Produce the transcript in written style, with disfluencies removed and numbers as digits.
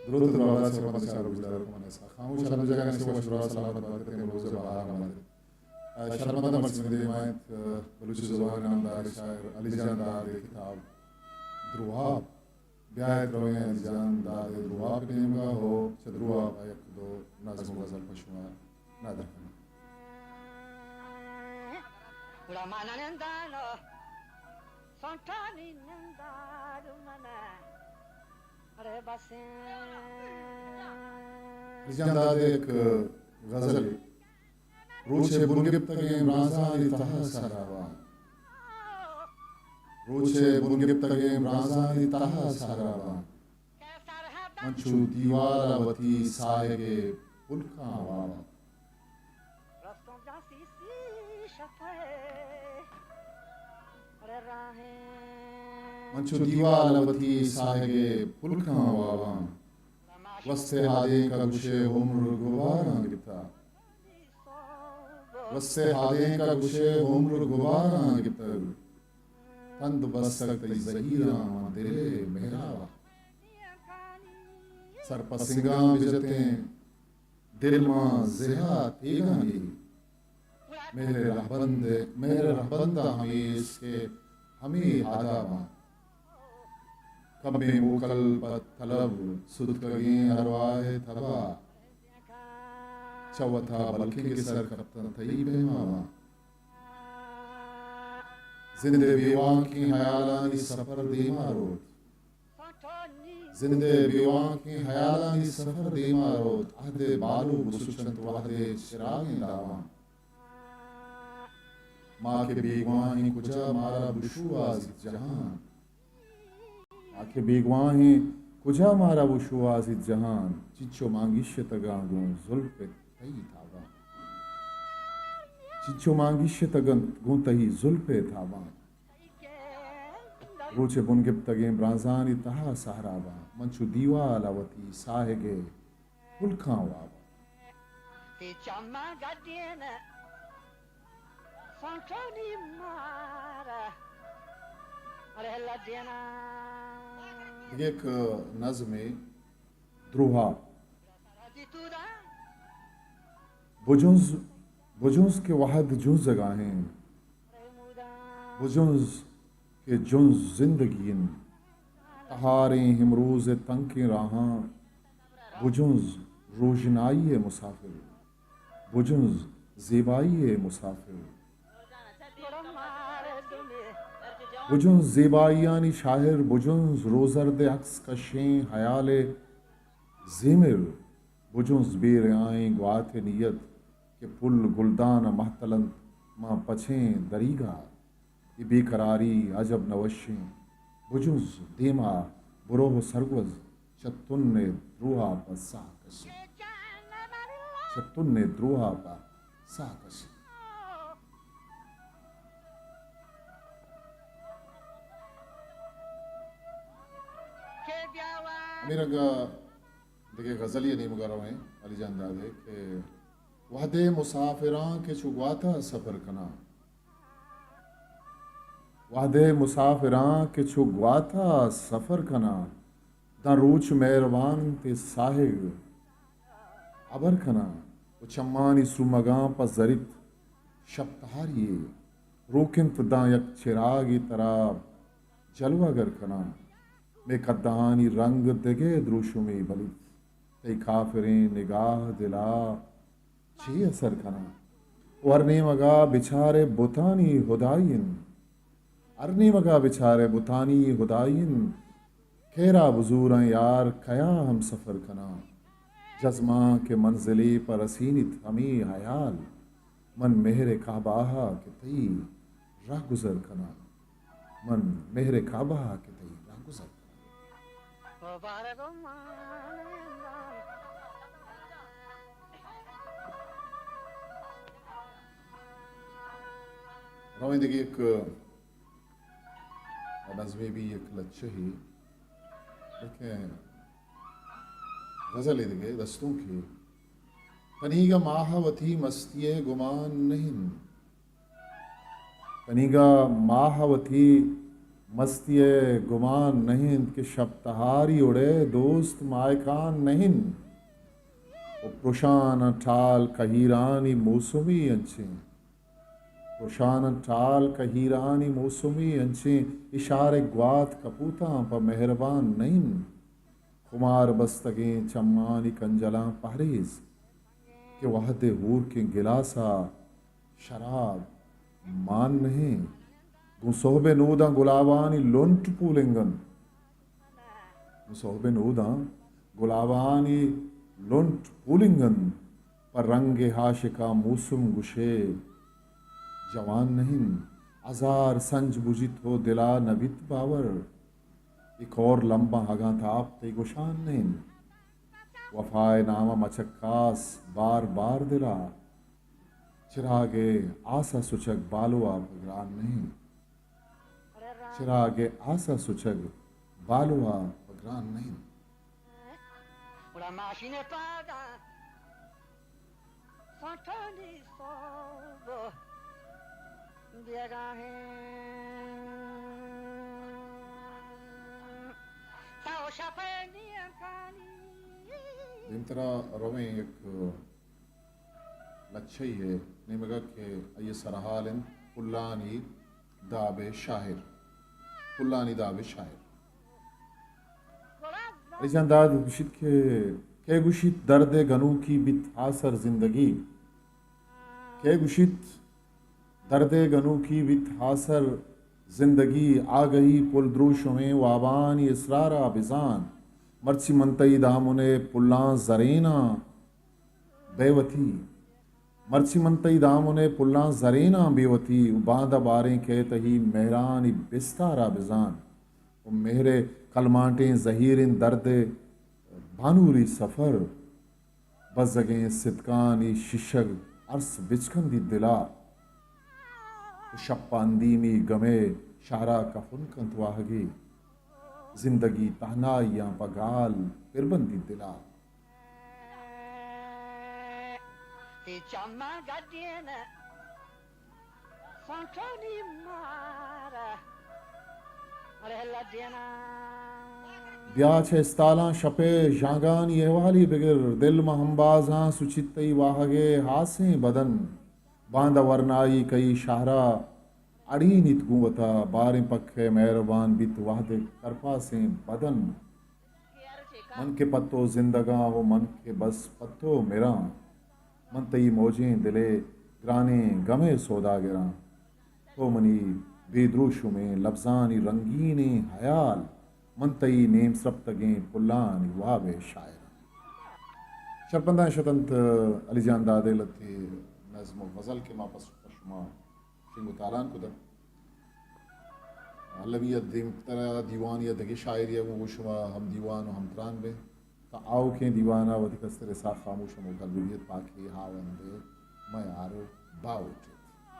درود बाबा से मत चारो गुजार को मने सा खामोश शर्म जगह से वशरा सलामत बात करते हैं रोज़ बाहर हमारे शर्मंदा मर्ज में हिमायत बलूची ज़ुबान नामदार शायर अली जान दाद किताब द्रुहाब ब्याह रोए अली जान दाद द्रुहाब नेमगा हो चद्रुहाब एक दो नाज़म गज़ल पशुआ नादर करना उड़ा माना नंदानो संतानी नंदारू मना रिजांदाद एक गजल रूचे बुनगिप्तगे राज़ानी तहा सारावा रूचे बुनगिप्तगे राज़ानी तहा सारावा मंचू दीवारावती साहेगे पुलका वावा मंचू दीवारावती साहेगे पुलका वावा वस्ते हादे का गुशे उम्र गुबारा गिता वस्ते हादे का गुशे उम्र गुबारा गिता तंद बसक ज़हीरा दिले मेहरावा सर पसिंगा बिजते दिल मां ज़िहा तेगानी मेरे रहबंदा हमें से हमें आदामा कब्बे मुकल पर तलब सुदकगे अरवाए तबा चवथा बल्कि के सर कप्तन तई बेमावा जिंदे बेवां की हयालानी सफर दे मारोत जिंदे बेवां की हयालानी सफर दे मारोत आहदे बालू बुसुचंत वाहदे चिरागे लावा माँ के बेगवां ही कुजा मारा बुशुआज जहां आखे बेगवाही कुजा मारा वो शुआज़ जहान चिच्चो मांगिश तगागो जुल्फ तई थावा चिच्चो मांगिश तगन गुंतही जुल्फ थावा रोचे बुनगिप तगे ब्राज़ानी तहा सहरावा मंचू दीवालावती साहेगे पुलखा वावा एक नज़्म द्रुहा बुजुंस के वहद जुज़ जगाहें बुजुंस के जुंस जिंदगीन तहारे हिमरोज़ तंग के राहां बुजुंस रोशनाई मुसाफिर बुजुंस ज़ेबाई मुसाफिर बुजुन ज़ेबायानी शाहिर बुजुन रोज़र्द अक्स कशें हयाल ज़ेमिर बुजुन बेर आएँ ग्वात नियत के पुल गुलदान महतलन माँ पछें दरीगा ये बेकरारी अजब नवशें बुजुन देमा बुरोह सरगवज चतुन द्रोहा पर साकशे चतुन द्रोहा पर साकशे मेरा देखिए गज़ल ये नहीं मुकर रहे अली जान दादे के वहदे मुसाफिरां के चुगवाता सफ़र कना वहदे मुसाफिरां के चुगवाता सफ़र कना दा रोच मेहरबान ते साहिब अबर कना वो चम्मानी सुमगां पर जरित शब तहारिये रोकिन दा यक चिरागी तराब जलवागर कना में कद्दानी रंग दगे द्रुशुमी बलित तई काफिरें निगाह दिला चे असर कना वरने मगा बिचारे बुतानी हुदाइन अरने मगा बिचारे बुतानी हुदाइन खेरा बुजूरा यार कया हम सफ़र कना जज़्मा के मंजिली पर रसीनित हमी हयाल मन मेहरे काबाहा के तई राह गुजर कना मन मेहरे काबाहा के तई राह गुजर रवाइंदगी एक नज़्मे भी एक लच्छे ही देखें गज़ल इदगे दस्तों की तनीगा माहवती मस्तिये गुमान नहीं तनीगा माहवती मस्तिये गुमान नहीं कि शब तहारी उड़े दोस्त मायकान नहीं वो प्रोशान ठाल कहीरानी मौसमी अंचे प्रोशान ठाल कहीरानी मौसमी अंचे इशारे ग्वात कपूता पर मेहरबान नहीं खुमार बस्तगें चम्मानी कंजला पहरेज़ कि वहदे हूर के गिलासा शराब मान नहीं गुसोहबे नूदा गुलाबानी लुंट पूलिंगन गुसोहबे नूदा गुलाबानी लुंट पूलिंगन पर रंगे हाशिका मौसम गुशे जवान नहीं अजार संज बुझित हो दिला नबित बावर एक और लंबा हगा था आप ते गुशान नहीं वफाए नामा मचक्कास बार बार दिला चिरागे आसा सुचक बालो आप ग्रान नहीं चिरागे आसा सुचक बालो आप ग्रान नहीं दिमतरा रोमे एक लच्छई है निमगा के ये सरहालन पुल्लानी दाबे शाहिर पुल्लानी दाबे शाहिर ऐसा दाद गुशित के गुशित दर्द गनू की बित हासर जिंदगी के गुशित दर्द गनू की बित हासर जिंदगी आ गई पुलद्रूश में वाबान इसरारा बिजान मर्ची मंतई दामुने पुल्ला जरेना बेवती मर्ची मंतई दामुने पुल्ला जरेना बेवती बांदा बारें के तही मेहरानी बिस्तारा बिजान वो मेहरे कलमाटें जहीरिन दर्द भानूरी सफ़र बज़गें सिदकानी शिशग अर्स बिचकन दी दिला शप्पांदीमी गमे शारा का फुनकंत वाहगी जिंदगी तहनाइया पगाल पिरबंदी दिला ब्याच इस्ताला शपे जागान ये वाली बिगर दिल महम्बाजा सुचितई वाहगे हासे बदन बांदा वरनाई कई शाहरा अड़ी नित गुवता बारें पखे मेहरबान बित वाहदे करपा से बदन मन के पत्तो जिंदगा वो मन के बस पत्तो मेरा मन तई मौजें दिले ग्राने गमे सौदा गिरा तो मनी बेद्रोशु में लफ्जानी रंगीने हयाल मन तई नेम सप्तगें पुल्लानी वाबे शायर शरपंदा शतंत अलीजान दादे लते नज़्म गज़ल के मापस पशमा शिंगु तालान कुदर अलवियत दिमतरा दीवान या दगे शायरिया वो शुमा हम दीवान हम त्रान बे ता आओ के दीवाना वधिकस्तरे सा खामोश मोगल वियत पाके हावंदे मैं आरो बाउट